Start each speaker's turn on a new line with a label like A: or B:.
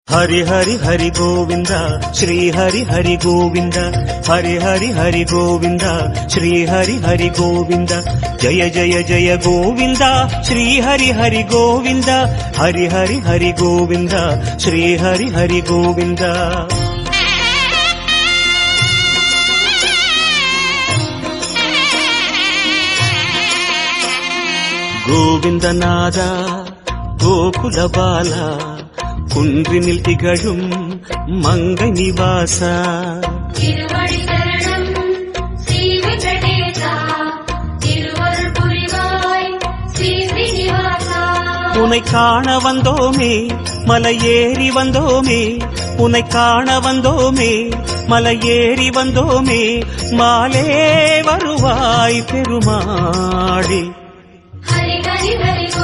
A: हरि हरि हरि गोविंद श्री हरि हरि गोविंद हरि हरि हरि गोविंद श्री हरि हरि गोविंद जय जय जय गोविंद श्री हरि हरि गोविंद हरि हरि हरि गोविंद श्री हरि हरि गोविंद गोविंदनाद गोकुल बाला குன்றினில் திகழும் மங்கை நிவாசா
B: திருவடி சரணம் ஸ்ரீ வெங்கடேசா திருவருள் புரிவாய் ஸ்ரீ ஸ்ரீனிவாசா
A: உன்னை காண வந்தோமே மலையேறி வந்தோமே உன்னை காண வந்தோமே மலையேறி வந்தோமே மாலே வருவாய் பெருமாளே